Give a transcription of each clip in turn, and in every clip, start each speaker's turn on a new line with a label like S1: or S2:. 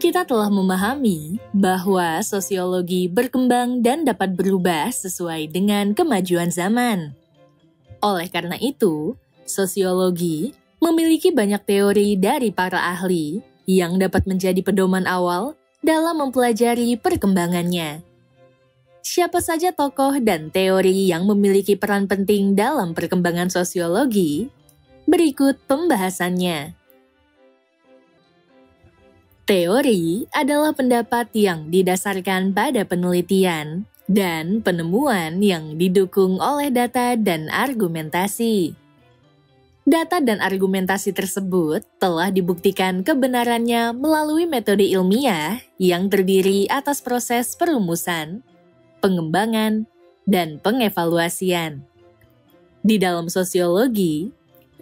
S1: Kita telah memahami bahwa sosiologi berkembang dan dapat berubah sesuai dengan kemajuan zaman. Oleh karena itu, sosiologi memiliki banyak teori dari para ahli yang dapat menjadi pedoman awal dalam mempelajari perkembangannya. Siapa saja tokoh dan teori yang memiliki peran penting dalam perkembangan sosiologi? Berikut pembahasannya. Teori adalah pendapat yang didasarkan pada penelitian dan penemuan yang didukung oleh data dan argumentasi. Data dan argumentasi tersebut telah dibuktikan kebenarannya melalui metode ilmiah yang terdiri atas proses perumusan, pengembangan, dan pengevaluasian. Di dalam sosiologi,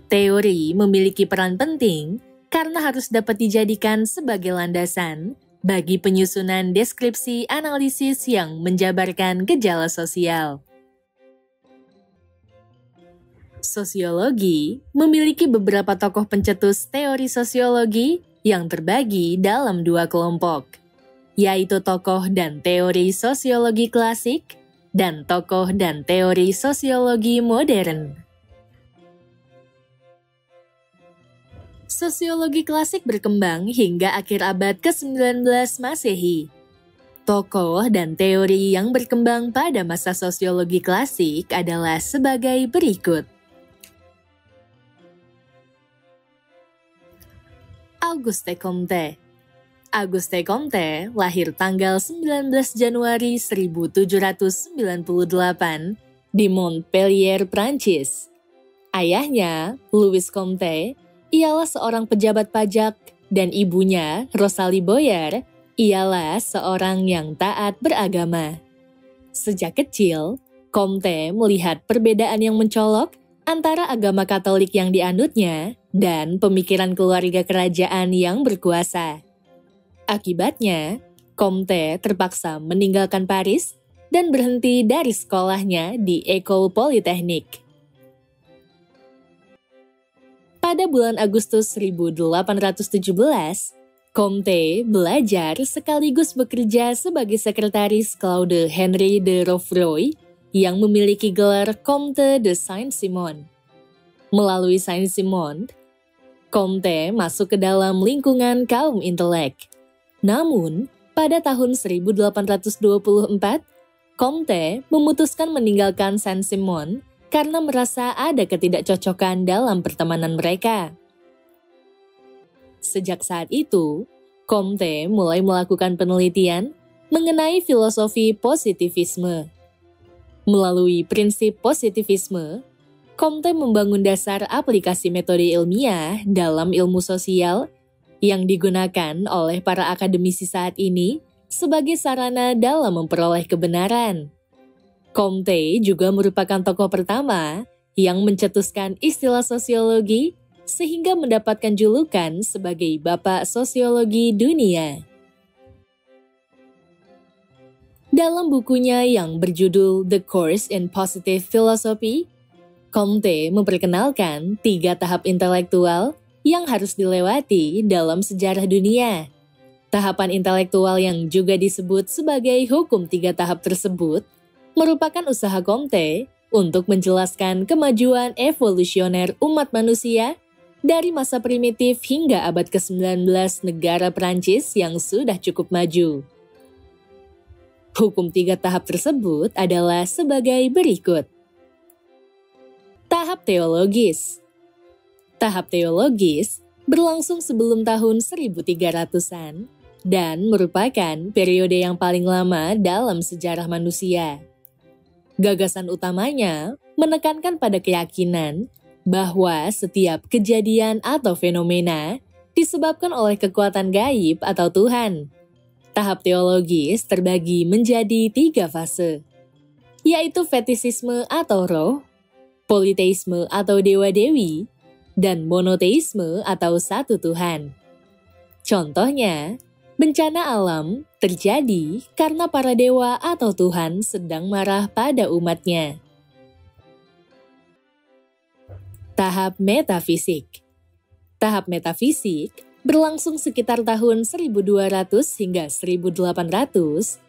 S1: teori memiliki peran penting karena harus dapat dijadikan sebagai landasan bagi penyusunan deskripsi analisis yang menjabarkan gejala sosial. Sosiologi memiliki beberapa tokoh pencetus teori sosiologi yang terbagi dalam dua kelompok, yaitu tokoh dan teori sosiologi klasik dan tokoh dan teori sosiologi modern. Sosiologi klasik berkembang hingga akhir abad ke-19 Masehi. Tokoh dan teori yang berkembang pada masa sosiologi klasik adalah sebagai berikut. Auguste Comte. Auguste Comte lahir tanggal 19 Januari 1798 di Montpellier, Prancis. Ayahnya, Louis Comte, ialah seorang pejabat pajak dan ibunya, Rosalie Boyer, ialah seorang yang taat beragama. Sejak kecil, Comte melihat perbedaan yang mencolok antara agama Katolik yang dianutnya dan pemikiran keluarga kerajaan yang berkuasa. Akibatnya, Comte terpaksa meninggalkan Paris dan berhenti dari sekolahnya di École Polytechnique. Pada bulan Agustus 1817, Comte belajar sekaligus bekerja sebagai sekretaris Claude Henry de Rouvroy yang memiliki gelar Comte de Saint-Simon. Melalui Saint-Simon, Comte masuk ke dalam lingkungan kaum intelek. Namun, pada tahun 1824, Comte memutuskan meninggalkan Saint-Simon karena merasa ada ketidakcocokan dalam pertemanan mereka. Sejak saat itu, Comte mulai melakukan penelitian mengenai filosofi positivisme. Melalui prinsip positivisme, Comte membangun dasar aplikasi metode ilmiah dalam ilmu sosial yang digunakan oleh para akademisi saat ini sebagai sarana dalam memperoleh kebenaran. Comte juga merupakan tokoh pertama yang mencetuskan istilah sosiologi sehingga mendapatkan julukan sebagai Bapak Sosiologi Dunia. Dalam bukunya yang berjudul The Course in Positive Philosophy, Comte memperkenalkan 3 tahap intelektual yang harus dilewati dalam sejarah dunia. Tahapan intelektual yang juga disebut sebagai hukum 3 tahap tersebut merupakan usaha Comte untuk menjelaskan kemajuan evolusioner umat manusia dari masa primitif hingga abad ke-19 negara Prancis yang sudah cukup maju. Hukum 3 tahap tersebut adalah sebagai berikut. Tahap teologis. Tahap teologis berlangsung sebelum tahun 1300-an dan merupakan periode yang paling lama dalam sejarah manusia. Gagasan utamanya menekankan pada keyakinan bahwa setiap kejadian atau fenomena disebabkan oleh kekuatan gaib atau Tuhan. Tahap teologis terbagi menjadi 3 fase, yaitu fetisisme atau roh, politeisme atau dewa-dewi, dan monoteisme atau satu Tuhan. Contohnya, bencana alam terjadi karena para dewa atau Tuhan sedang marah pada umatnya. Tahap metafisik. Tahap metafisik berlangsung sekitar tahun 1200 hingga 1800,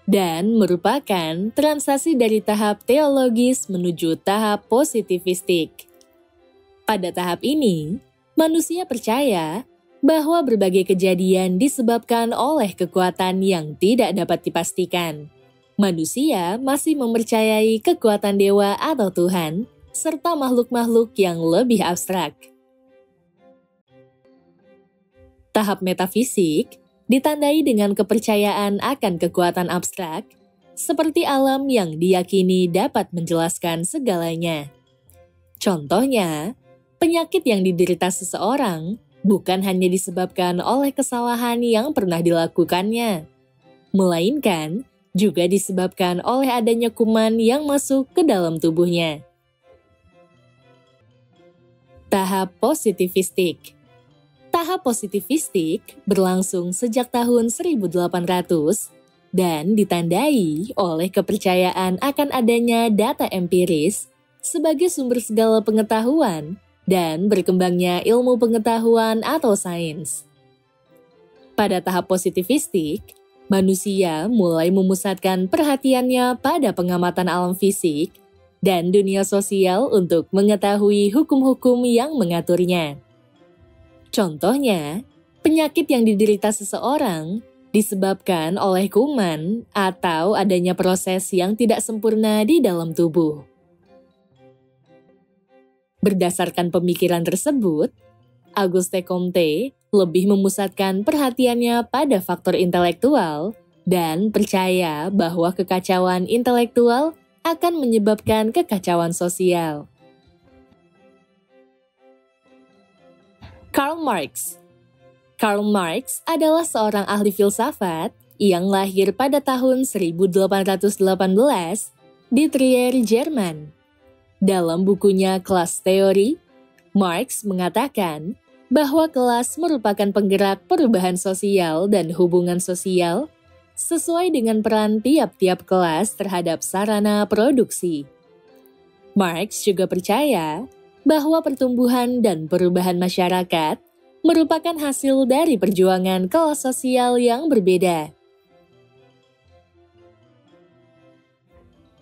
S1: dan merupakan transaksi dari tahap teologis menuju tahap positivistik. Pada tahap ini, manusia percaya bahwa berbagai kejadian disebabkan oleh kekuatan yang tidak dapat dipastikan. Manusia masih mempercayai kekuatan dewa atau Tuhan, serta makhluk-makhluk yang lebih abstrak. Tahap metafisik ditandai dengan kepercayaan akan kekuatan abstrak, seperti alam yang diyakini dapat menjelaskan segalanya. Contohnya, penyakit yang diderita seseorang bukan hanya disebabkan oleh kesalahan yang pernah dilakukannya, melainkan juga disebabkan oleh adanya kuman yang masuk ke dalam tubuhnya. Tahap positivistik. Tahap positivistik berlangsung sejak tahun 1800 dan ditandai oleh kepercayaan akan adanya data empiris sebagai sumber segala pengetahuan dan berkembangnya ilmu pengetahuan atau sains. Pada tahap positivistik, manusia mulai memusatkan perhatiannya pada pengamatan alam fisik dan dunia sosial untuk mengetahui hukum-hukum yang mengaturnya. Contohnya, penyakit yang diderita seseorang disebabkan oleh kuman atau adanya proses yang tidak sempurna di dalam tubuh. Berdasarkan pemikiran tersebut, Auguste Comte lebih memusatkan perhatiannya pada faktor intelektual dan percaya bahwa kekacauan intelektual akan menyebabkan kekacauan sosial. Karl Marx. Karl Marx adalah seorang ahli filsafat yang lahir pada tahun 1818 di Trier, Jerman. Dalam bukunya Kelas Teori, Marx mengatakan bahwa kelas merupakan penggerak perubahan sosial dan hubungan sosial sesuai dengan peran tiap-tiap kelas terhadap sarana produksi. Marx juga percaya bahwa pertumbuhan dan perubahan masyarakat merupakan hasil dari perjuangan kelas sosial yang berbeda.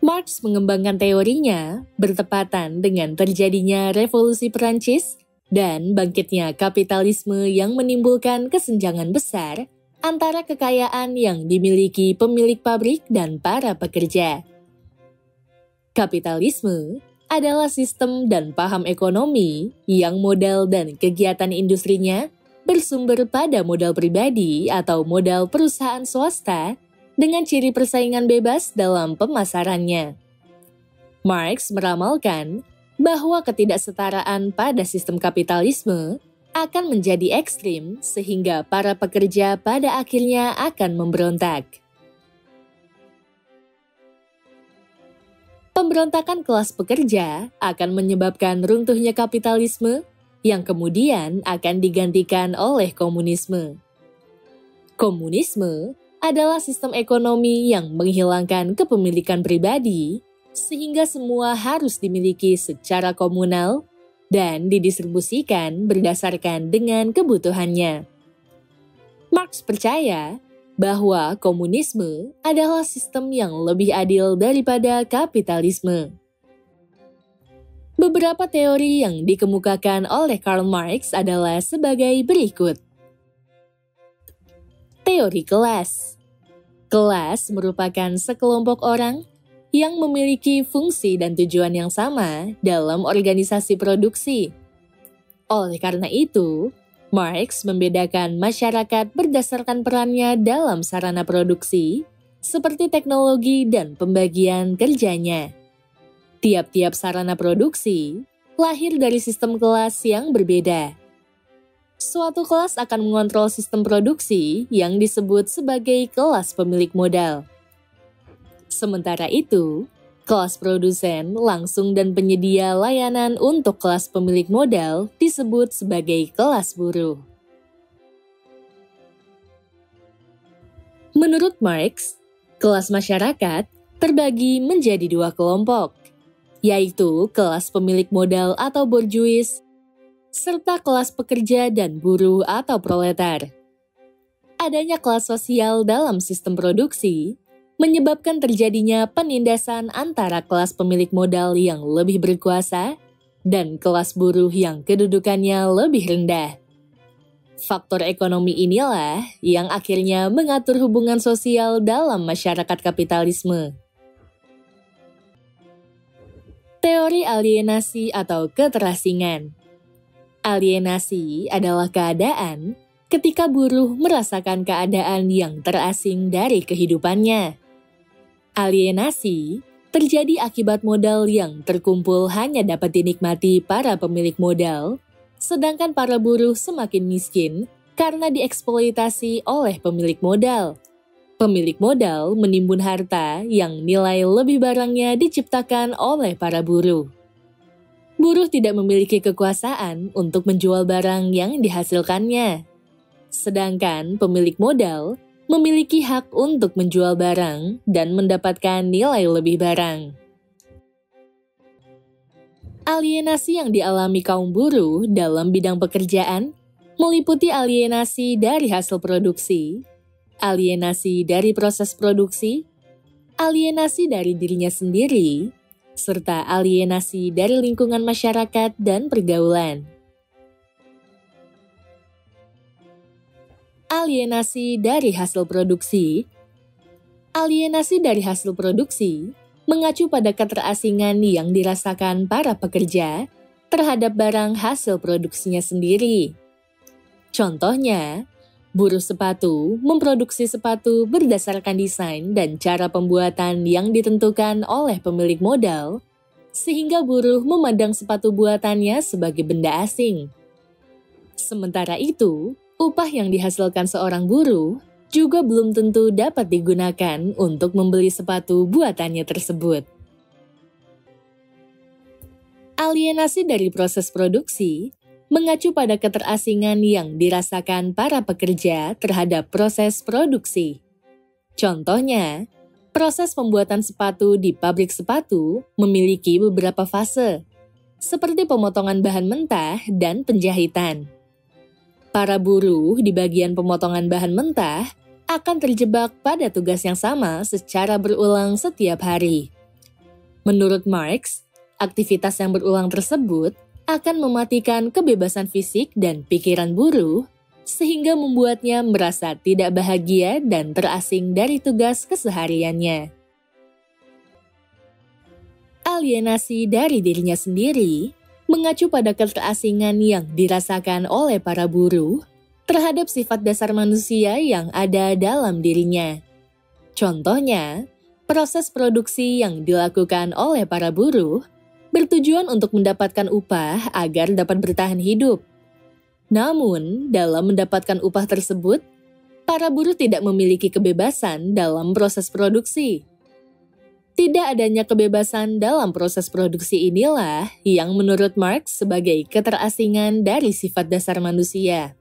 S1: Marx mengembangkan teorinya bertepatan dengan terjadinya Revolusi Perancis dan bangkitnya kapitalisme yang menimbulkan kesenjangan besar antara kekayaan yang dimiliki pemilik pabrik dan para pekerja. Kapitalisme adalah sistem dan paham ekonomi yang modal dan kegiatan industrinya bersumber pada modal pribadi atau modal perusahaan swasta dengan ciri persaingan bebas dalam pemasarannya. Marx meramalkan bahwa ketidaksetaraan pada sistem kapitalisme akan menjadi ekstrim sehingga para pekerja pada akhirnya akan memberontak. Pemberontakan kelas pekerja akan menyebabkan runtuhnya kapitalisme yang kemudian akan digantikan oleh komunisme. Komunisme adalah sistem ekonomi yang menghilangkan kepemilikan pribadi sehingga semua harus dimiliki secara komunal dan didistribusikan berdasarkan dengan kebutuhannya. Marx percaya bahwa komunisme adalah sistem yang lebih adil daripada kapitalisme. Beberapa teori yang dikemukakan oleh Karl Marx adalah sebagai berikut. Teori kelas. Kelas merupakan sekelompok orang yang memiliki fungsi dan tujuan yang sama dalam organisasi produksi. Oleh karena itu, Marx membedakan masyarakat berdasarkan perannya dalam sarana produksi, seperti teknologi dan pembagian kerjanya. Tiap-tiap sarana produksi lahir dari sistem kelas yang berbeda. Suatu kelas akan mengontrol sistem produksi yang disebut sebagai kelas pemilik modal. Sementara itu, kelas produsen langsung dan penyedia layanan untuk kelas pemilik modal disebut sebagai kelas buruh. Menurut Marx, kelas masyarakat terbagi menjadi dua kelompok, yaitu kelas pemilik modal atau bourgeois serta kelas pekerja dan buruh atau proletar. Adanya kelas sosial dalam sistem produksi menyebabkan terjadinya penindasan antara kelas pemilik modal yang lebih berkuasa dan kelas buruh yang kedudukannya lebih rendah. Faktor ekonomi inilah yang akhirnya mengatur hubungan sosial dalam masyarakat kapitalisme. Teori alienasi atau keterasingan. Alienasi adalah keadaan ketika buruh merasakan keadaan yang terasing dari kehidupannya. Alienasi terjadi akibat modal yang terkumpul hanya dapat dinikmati para pemilik modal, sedangkan para buruh semakin miskin karena dieksploitasi oleh pemilik modal. Pemilik modal menimbun harta yang nilai lebih barangnya diciptakan oleh para buruh. Buruh tidak memiliki kekuasaan untuk menjual barang yang dihasilkannya. Sedangkan pemilik modal memiliki hak untuk menjual barang dan mendapatkan nilai lebih barang. Alienasi yang dialami kaum buruh dalam bidang pekerjaan meliputi alienasi dari hasil produksi, alienasi dari proses produksi, alienasi dari dirinya sendiri, serta alienasi dari lingkungan masyarakat dan pergaulan. Alienasi dari hasil produksi. Alienasi dari hasil produksi mengacu pada keterasingan yang dirasakan para pekerja terhadap barang hasil produksinya sendiri. Contohnya, buruh sepatu memproduksi sepatu berdasarkan desain dan cara pembuatan yang ditentukan oleh pemilik modal, sehingga buruh memandang sepatu buatannya sebagai benda asing. Sementara itu, upah yang dihasilkan seorang buruh juga belum tentu dapat digunakan untuk membeli sepatu buatannya tersebut. Alienasi dari proses produksi mengacu pada keterasingan yang dirasakan para pekerja terhadap proses produksi. Contohnya, proses pembuatan sepatu di pabrik sepatu memiliki beberapa fase, seperti pemotongan bahan mentah dan penjahitan. Para buruh di bagian pemotongan bahan mentah akan terjebak pada tugas yang sama secara berulang setiap hari. Menurut Marx, aktivitas yang berulang tersebut akan mematikan kebebasan fisik dan pikiran buruh, sehingga membuatnya merasa tidak bahagia dan terasing dari tugas kesehariannya. Alienasi dari dirinya sendiri mengacu pada keterasingan yang dirasakan oleh para buruh terhadap sifat dasar manusia yang ada dalam dirinya. Contohnya, proses produksi yang dilakukan oleh para buruh bertujuan untuk mendapatkan upah agar dapat bertahan hidup. Namun, dalam mendapatkan upah tersebut, para buruh tidak memiliki kebebasan dalam proses produksi. Tidak adanya kebebasan dalam proses produksi inilah yang menurut Marx sebagai keterasingan dari sifat dasar manusia.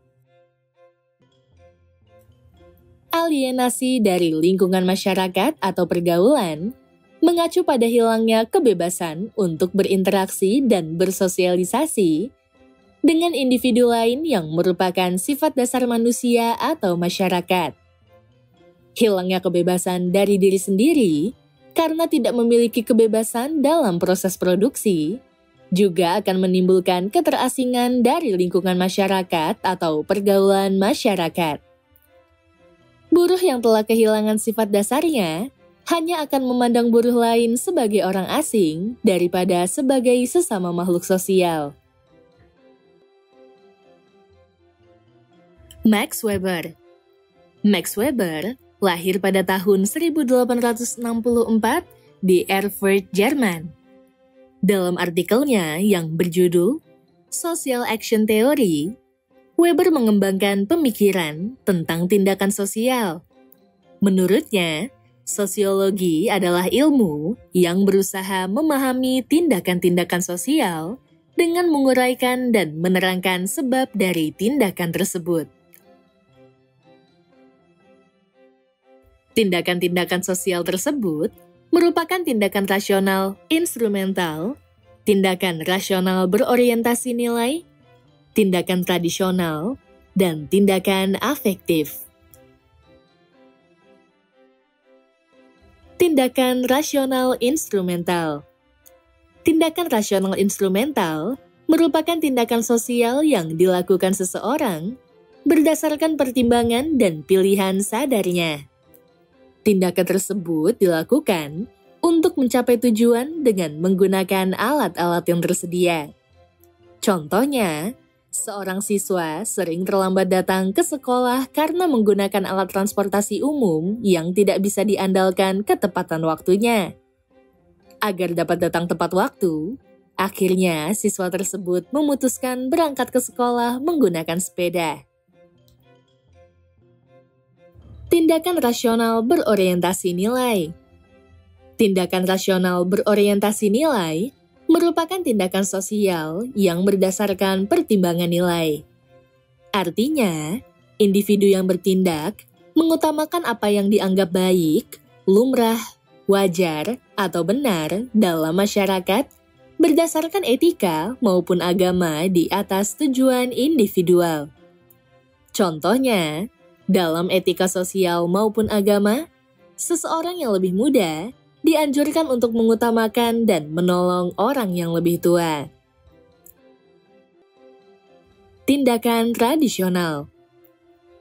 S1: Alienasi dari lingkungan masyarakat atau pergaulan mengacu pada hilangnya kebebasan untuk berinteraksi dan bersosialisasi dengan individu lain yang merupakan sifat dasar manusia atau masyarakat. Hilangnya kebebasan dari diri sendiri karena tidak memiliki kebebasan dalam proses produksi juga akan menimbulkan keterasingan dari lingkungan masyarakat atau pergaulan masyarakat. Buruh yang telah kehilangan sifat dasarnya hanya akan memandang buruh lain sebagai orang asing daripada sebagai sesama makhluk sosial. Max Weber. Max Weber lahir pada tahun 1864 di Erfurt, Jerman. Dalam artikelnya yang berjudul Social Action Theory, Weber mengembangkan pemikiran tentang tindakan sosial. Menurutnya, sosiologi adalah ilmu yang berusaha memahami tindakan-tindakan sosial dengan menguraikan dan menerangkan sebab dari tindakan tersebut. Tindakan-tindakan sosial tersebut merupakan tindakan rasional instrumental, tindakan rasional berorientasi nilai, tindakan tradisional, dan tindakan afektif. Tindakan rasional instrumental. Tindakan rasional instrumental merupakan tindakan sosial yang dilakukan seseorang berdasarkan pertimbangan dan pilihan sadarnya. Tindakan tersebut dilakukan untuk mencapai tujuan dengan menggunakan alat-alat yang tersedia. Contohnya, seorang siswa sering terlambat datang ke sekolah karena menggunakan alat transportasi umum yang tidak bisa diandalkan ketepatan waktunya. Agar dapat datang tepat waktu, akhirnya siswa tersebut memutuskan berangkat ke sekolah menggunakan sepeda. Tindakan rasional berorientasi nilai. Tindakan rasional berorientasi nilai merupakan tindakan sosial yang berdasarkan pertimbangan nilai. Artinya, individu yang bertindak mengutamakan apa yang dianggap baik, lumrah, wajar, atau benar dalam masyarakat berdasarkan etika maupun agama di atas tujuan individual. Contohnya, dalam etika sosial maupun agama, seseorang yang lebih muda dianjurkan untuk mengutamakan dan menolong orang yang lebih tua. Tindakan tradisional.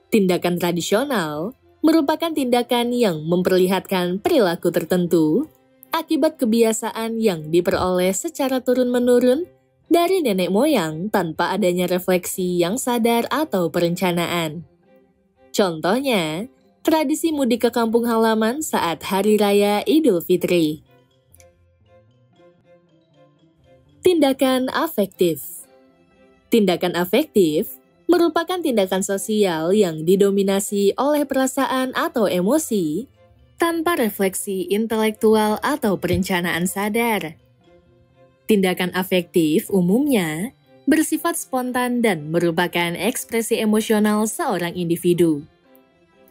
S1: Tindakan tradisional merupakan tindakan yang memperlihatkan perilaku tertentu akibat kebiasaan yang diperoleh secara turun-menurun dari nenek moyang tanpa adanya refleksi yang sadar atau perencanaan. Contohnya, tradisi mudik ke kampung halaman saat Hari Raya Idul Fitri. Tindakan afektif. Tindakan afektif merupakan tindakan sosial yang didominasi oleh perasaan atau emosi tanpa refleksi intelektual atau perencanaan sadar. Tindakan afektif umumnya bersifat spontan dan merupakan ekspresi emosional seorang individu.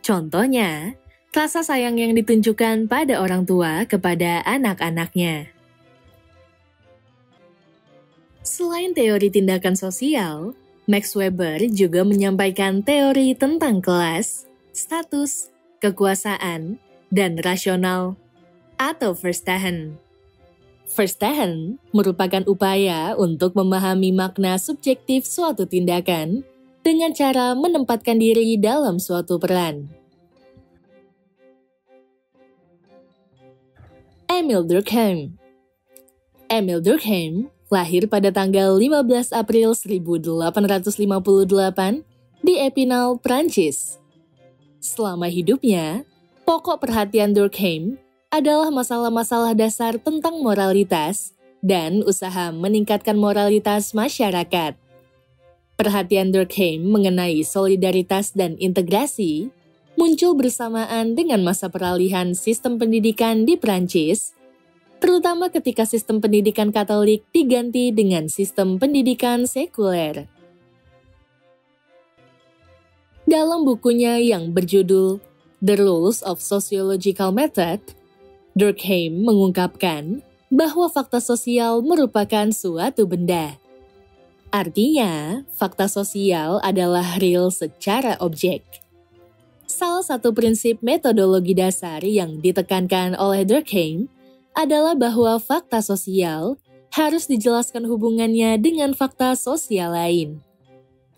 S1: Contohnya, rasa sayang yang ditunjukkan pada orang tua kepada anak-anaknya. Selain teori tindakan sosial, Max Weber juga menyampaikan teori tentang kelas, status, kekuasaan, dan rasional atau Verstehen. Verstehen merupakan upaya untuk memahami makna subjektif suatu tindakan dengan cara menempatkan diri dalam suatu peran. Emil Durkheim. Emil Durkheim lahir pada tanggal 15 April 1858 di Epinal, Prancis. Selama hidupnya, pokok perhatian Durkheim adalah masalah-masalah dasar tentang moralitas dan usaha meningkatkan moralitas masyarakat. Perhatian Durkheim mengenai solidaritas dan integrasi muncul bersamaan dengan masa peralihan sistem pendidikan di Prancis, terutama ketika sistem pendidikan Katolik diganti dengan sistem pendidikan sekuler. Dalam bukunya yang berjudul The Rules of Sociological Method, Durkheim mengungkapkan bahwa fakta sosial merupakan suatu benda. Artinya, fakta sosial adalah real secara objek. Salah satu prinsip metodologi dasar yang ditekankan oleh Durkheim adalah bahwa fakta sosial harus dijelaskan hubungannya dengan fakta sosial lain.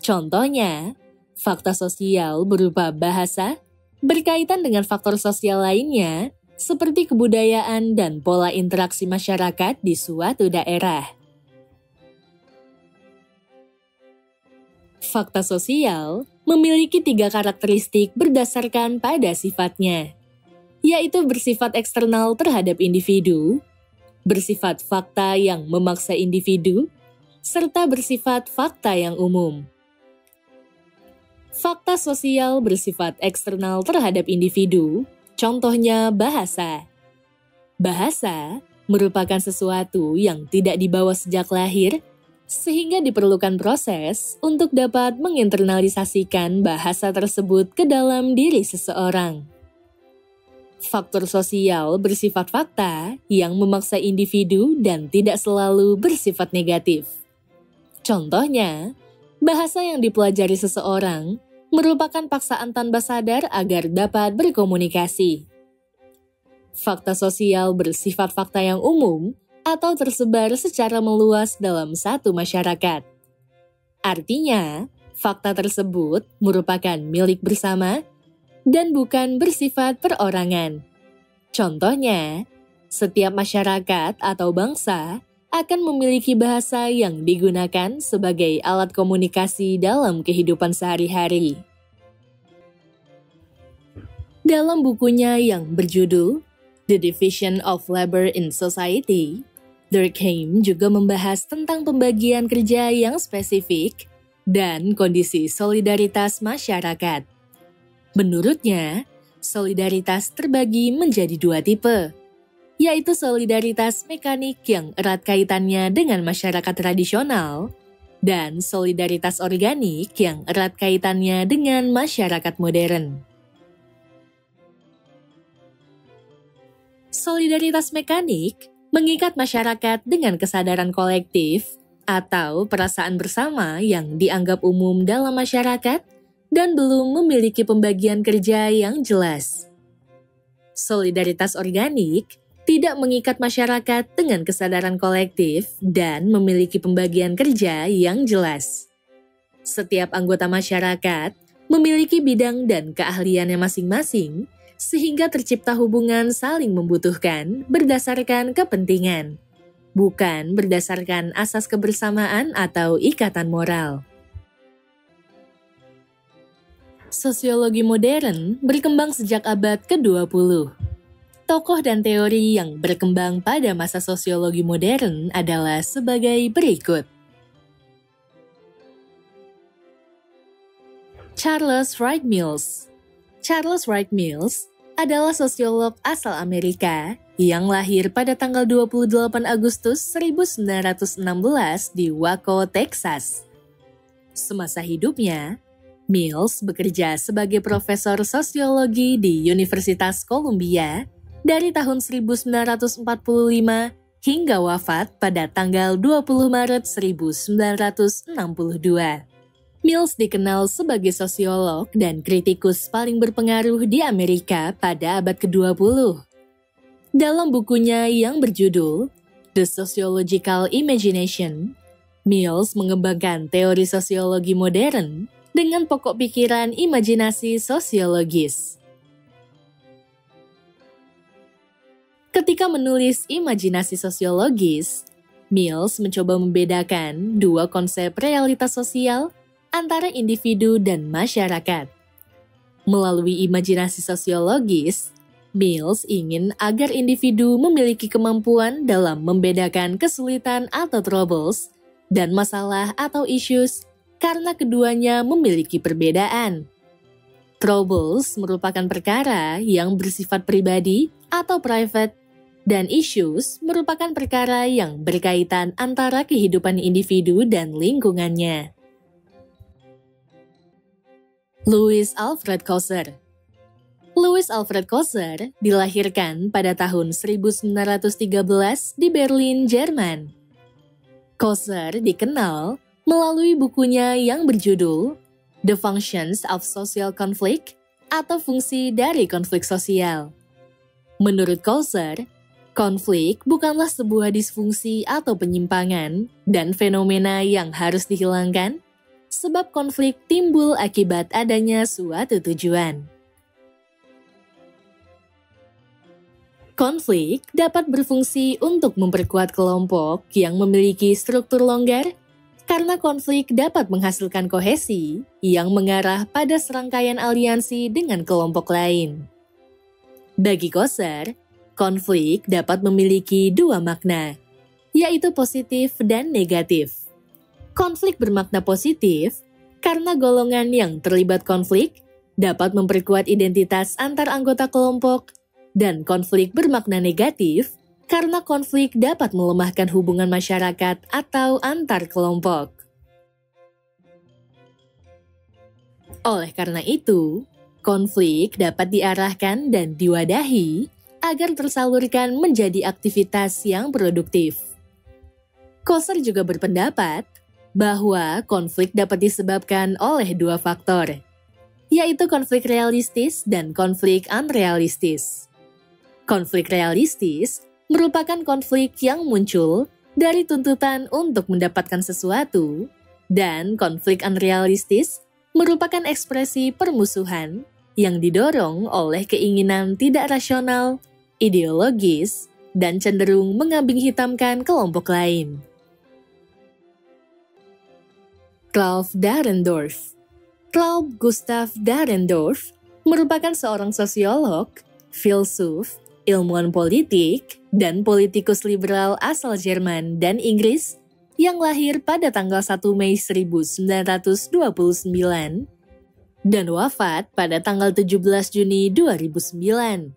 S1: Contohnya, fakta sosial berupa bahasa berkaitan dengan faktor sosial lainnya seperti kebudayaan dan pola interaksi masyarakat di suatu daerah. Fakta sosial memiliki 3 karakteristik berdasarkan pada sifatnya, yaitu bersifat eksternal terhadap individu, bersifat fakta yang memaksa individu, serta bersifat fakta yang umum. Fakta sosial bersifat eksternal terhadap individu, contohnya bahasa. Bahasa merupakan sesuatu yang tidak dibawa sejak lahir, sehingga diperlukan proses untuk dapat menginternalisasikan bahasa tersebut ke dalam diri seseorang. Faktor sosial bersifat fakta yang memaksa individu dan tidak selalu bersifat negatif. Contohnya, Bahasa yang dipelajari seseorang merupakan paksaan tanpa sadar agar dapat berkomunikasi. Fakta sosial bersifat fakta yang umum atau tersebar secara meluas dalam satu masyarakat. Artinya, fakta tersebut merupakan milik bersama dan bukan bersifat perorangan. Contohnya, setiap masyarakat atau bangsa akan memiliki bahasa yang digunakan sebagai alat komunikasi dalam kehidupan sehari-hari. Dalam bukunya yang berjudul The Division of Labor in Society, Durkheim juga membahas tentang pembagian kerja yang spesifik dan kondisi solidaritas masyarakat. Menurutnya, solidaritas terbagi menjadi dua tipe, yaitu solidaritas mekanik yang erat kaitannya dengan masyarakat tradisional dan solidaritas organik yang erat kaitannya dengan masyarakat modern. Solidaritas mekanik mengikat masyarakat dengan kesadaran kolektif atau perasaan bersama yang dianggap umum dalam masyarakat dan belum memiliki pembagian kerja yang jelas. Solidaritas organik tidak mengikat masyarakat dengan kesadaran kolektif dan memiliki pembagian kerja yang jelas. Setiap anggota masyarakat memiliki bidang dan keahliannya masing-masing, sehingga tercipta hubungan saling membutuhkan berdasarkan kepentingan, bukan berdasarkan asas kebersamaan atau ikatan moral. Sosiologi modern berkembang sejak abad ke-20. Tokoh dan teori yang berkembang pada masa sosiologi modern adalah sebagai berikut. Charles Wright Mills. Charles Wright Mills adalah sosiolog asal Amerika yang lahir pada tanggal 28 Agustus 1916 di Waco, Texas. Semasa hidupnya, Mills bekerja sebagai profesor sosiologi di Universitas Columbia dari tahun 1945 hingga wafat pada tanggal 20 Maret 1962. Mills dikenal sebagai sosiolog dan kritikus paling berpengaruh di Amerika pada abad ke-20. Dalam bukunya yang berjudul The Sociological Imagination, Mills mengembangkan teori sosiologi modern dengan pokok pikiran imajinasi sosiologis. Ketika menulis imajinasi sosiologis, Mills mencoba membedakan dua konsep realitas sosial antara individu dan masyarakat. Melalui imajinasi sosiologis, Mills ingin agar individu memiliki kemampuan dalam membedakan kesulitan atau troubles dan masalah atau issues karena keduanya memiliki perbedaan. Troubles merupakan perkara yang bersifat pribadi atau private, dan issues merupakan perkara yang berkaitan antara kehidupan individu dan lingkungannya. Louis Alfred Kosser. Louis Alfred Kosser dilahirkan pada tahun 1913 di Berlin, Jerman. Kosser dikenal melalui bukunya yang berjudul The Functions of Social Conflict atau Fungsi dari Konflik Sosial. Menurut Kosser, konflik bukanlah sebuah disfungsi atau penyimpangan dan fenomena yang harus dihilangkan, sebab konflik timbul akibat adanya suatu tujuan. Konflik dapat berfungsi untuk memperkuat kelompok yang memiliki struktur longgar, karena konflik dapat menghasilkan kohesi yang mengarah pada serangkaian aliansi dengan kelompok lain. Bagi Kosser, konflik dapat memiliki dua makna, yaitu positif dan negatif. Konflik bermakna positif karena golongan yang terlibat konflik dapat memperkuat identitas antar anggota kelompok, dan konflik bermakna negatif karena konflik dapat melemahkan hubungan masyarakat atau antar kelompok. Oleh karena itu, konflik dapat diarahkan dan diwadahi agar tersalurkan menjadi aktivitas yang produktif. Kosser juga berpendapat bahwa konflik dapat disebabkan oleh dua faktor, yaitu konflik realistis dan konflik unrealistis. Konflik realistis merupakan konflik yang muncul dari tuntutan untuk mendapatkan sesuatu, dan konflik unrealistis merupakan ekspresi permusuhan yang didorong oleh keinginan tidak rasional, ideologis, dan cenderung mengambing hitamkan kelompok lain. Klaus Dahrendorf. Klaus Gustav Dahrendorf merupakan seorang sosiolog, filsuf, ilmuwan politik, dan politikus liberal asal Jerman dan Inggris yang lahir pada tanggal 1 Mei 1929 dan wafat pada tanggal 17 Juni 2009.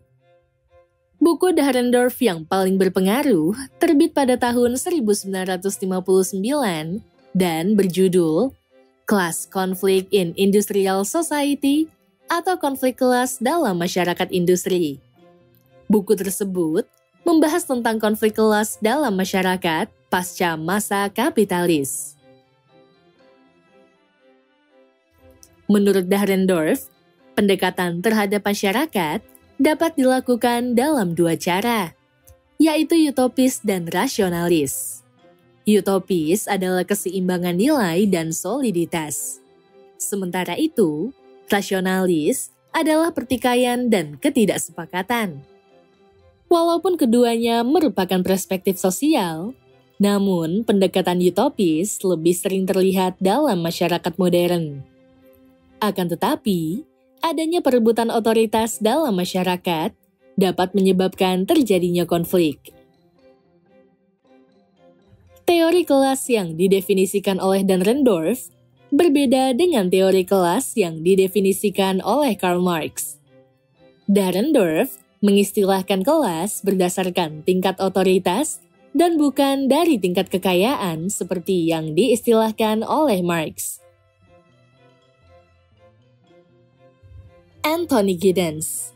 S1: Buku Dahrendorf yang paling berpengaruh terbit pada tahun 1959 dan berjudul Class Conflict in Industrial Society atau konflik kelas dalam masyarakat industri. Buku tersebut membahas tentang konflik kelas dalam masyarakat pasca masa kapitalis. Menurut Dahrendorf, pendekatan terhadap masyarakat dapat dilakukan dalam dua cara, yaitu utopis dan rasionalis. Utopis adalah keseimbangan nilai dan soliditas. Sementara itu, rasionalis adalah pertikaian dan ketidaksepakatan. Walaupun keduanya merupakan perspektif sosial, namun pendekatan utopis lebih sering terlihat dalam masyarakat modern. Akan tetapi, adanya perebutan otoritas dalam masyarakat dapat menyebabkan terjadinya konflik. Teori kelas yang didefinisikan oleh Dahrendorf berbeda dengan teori kelas yang didefinisikan oleh Karl Marx. Dahrendorf mengistilahkan kelas berdasarkan tingkat otoritas dan bukan dari tingkat kekayaan seperti yang diistilahkan oleh Marx. Anthony Giddens.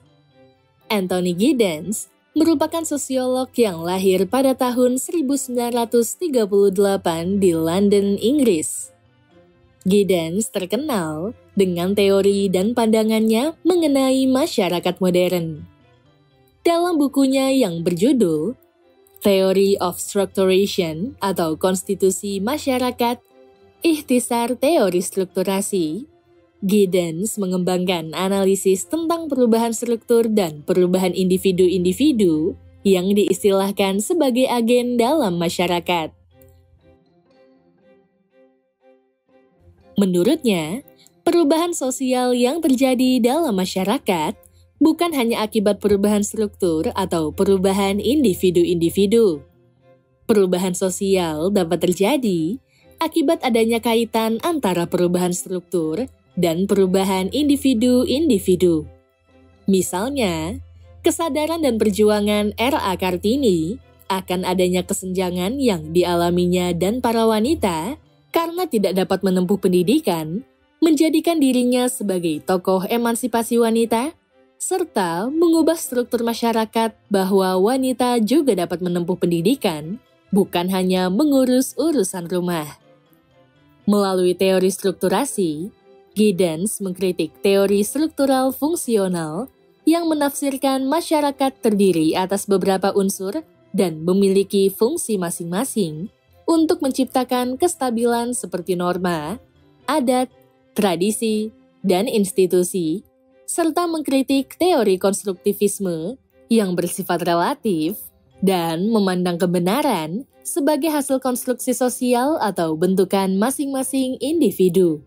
S1: Anthony Giddens merupakan sosiolog yang lahir pada tahun 1938 di London, Inggris. Giddens terkenal dengan teori dan pandangannya mengenai masyarakat modern. Dalam bukunya yang berjudul Theory of Structuration atau Konstitusi Masyarakat, Ikhtisar Teori Strukturasi, Giddens mengembangkan analisis tentang perubahan struktur dan perubahan individu-individu yang diistilahkan sebagai agen dalam masyarakat. Menurutnya, perubahan sosial yang terjadi dalam masyarakat bukan hanya akibat perubahan struktur atau perubahan individu-individu. Perubahan sosial dapat terjadi akibat adanya kaitan antara perubahan struktur dan perubahan individu-individu. Misalnya, kesadaran dan perjuangan R.A. Kartini akan adanya kesenjangan yang dialaminya dan para wanita karena tidak dapat menempuh pendidikan, menjadikan dirinya sebagai tokoh emansipasi wanita, serta mengubah struktur masyarakat bahwa wanita juga dapat menempuh pendidikan, bukan hanya mengurus urusan rumah. Melalui teori strukturasi, Giddens mengkritik teori struktural fungsional yang menafsirkan masyarakat terdiri atas beberapa unsur dan memiliki fungsi masing-masing untuk menciptakan kestabilan seperti norma, adat, tradisi, dan institusi, serta mengkritik teori konstruktivisme yang bersifat relatif dan memandang kebenaran sebagai hasil konstruksi sosial atau bentukan masing-masing individu.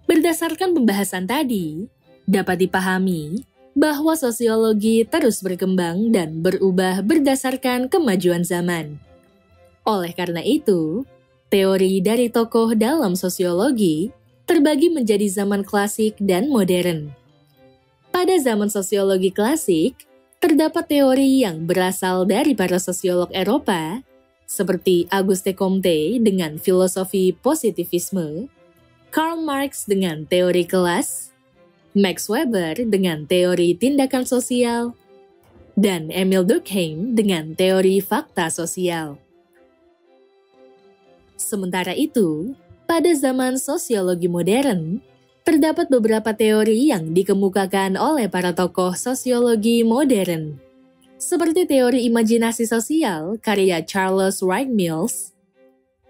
S1: Berdasarkan pembahasan tadi, dapat dipahami bahwa sosiologi terus berkembang dan berubah berdasarkan kemajuan zaman. Oleh karena itu, teori dari tokoh dalam sosiologi terbagi menjadi zaman klasik dan modern. Pada zaman sosiologi klasik, terdapat teori yang berasal dari para sosiolog Eropa, seperti Auguste Comte dengan filosofi positivisme, Karl Marx dengan teori kelas, Max Weber dengan teori tindakan sosial, dan Emile Durkheim dengan teori fakta sosial. Sementara itu, pada zaman sosiologi modern, terdapat beberapa teori yang dikemukakan oleh para tokoh sosiologi modern, seperti teori imajinasi sosial karya Charles Wright Mills,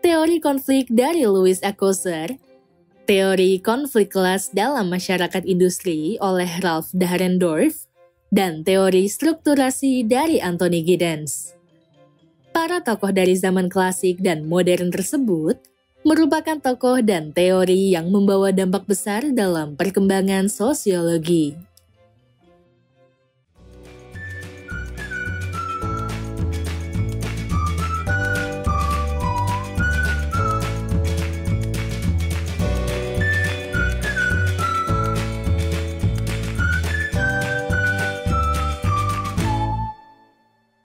S1: teori konflik dari Louis Althusser, teori konflik kelas dalam masyarakat industri oleh Ralph Dahrendorf, dan teori strukturasi dari Anthony Giddens. Para tokoh dari zaman klasik dan modern tersebut merupakan tokoh dan teori yang membawa dampak besar dalam perkembangan sosiologi.